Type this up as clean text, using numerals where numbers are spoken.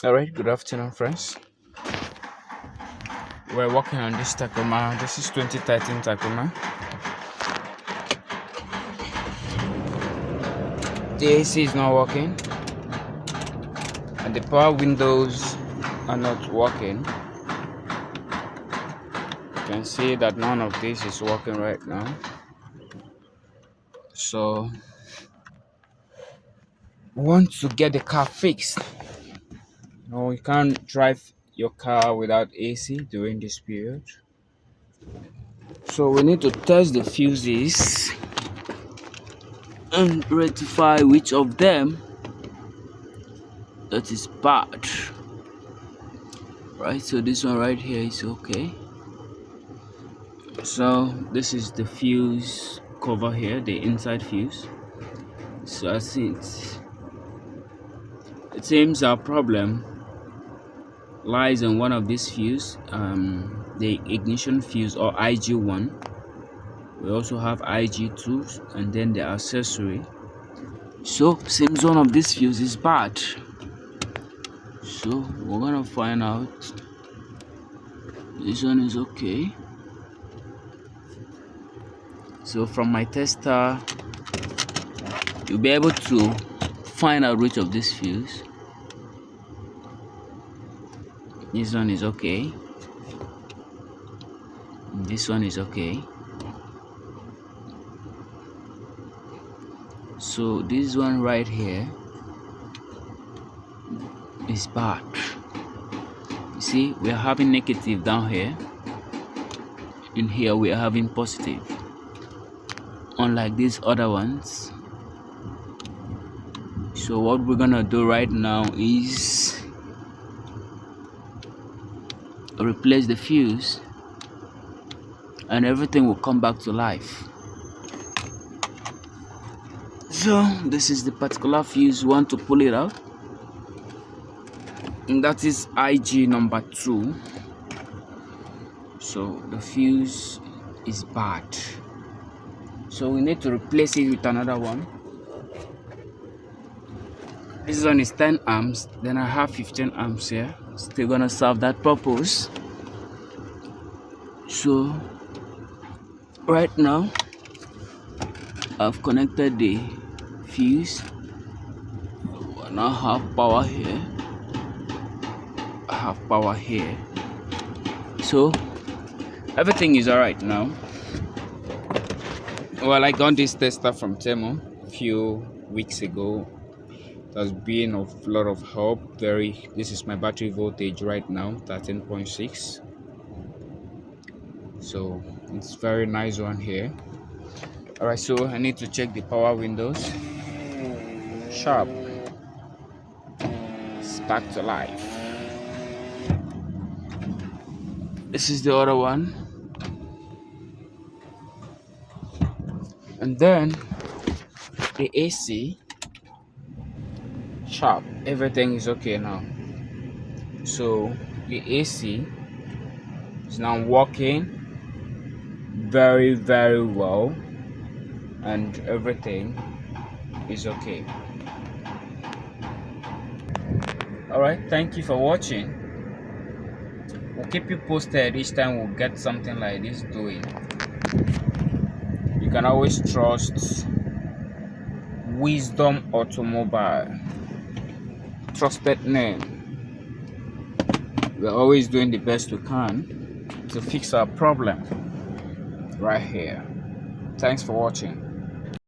All right, good afternoon, friends. We're working on this Tacoma. This is 2013 Tacoma. The AC is not working, and the power windows are not working. You can see that none of this is working right now. So, we want to get the car fixed. No, you can't drive your car without AC during this period. So, we need to test the fuses and rectify which of them that is bad. Right, so this one right here is okay. So this is the fuse cover here, the inside fuse. So I see it seems our problem lies on one of these fuse, the ignition fuse or IG1. We also have IG2 and then the accessory. So seems one of these fuse is bad. So we're gonna find out. This one is okay. So from my tester, you'll be able to find out which of this fuse. This one is okay. This one is okay. So this one right here is bad. You see, we are having negative down here. In here we are having positive. Unlike these other ones. So what we're gonna do right now is replace the fuse and everything will come back to life. So this is the particular fuse. We want to pull it out, and that is IG number 2. So the fuse is bad, so we need to replace it with another one. This one is 10 amps, then I have 15 amps here, still gonna serve that purpose. So right now I've connected the fuse. I now have power here, I have power here, so everything is all right now. Well, I got this tester from Temo a few weeks ago. It has been of a lot of help. This is my battery voltage right now, 13.6. So it's very nice one here. All right, so I need to check the power windows. Sharp. It's back to life. This is the other one. And then the AC, sharp. Everything is okay now. So the AC is now working very, very well, and everything is okay. All right, thank you for watching. We'll keep you posted each time we'll get something like this doing. You can always trust Wisdom Automobile, trusted name. We're always doing the best we can to fix our problem right here. Thanks for watching.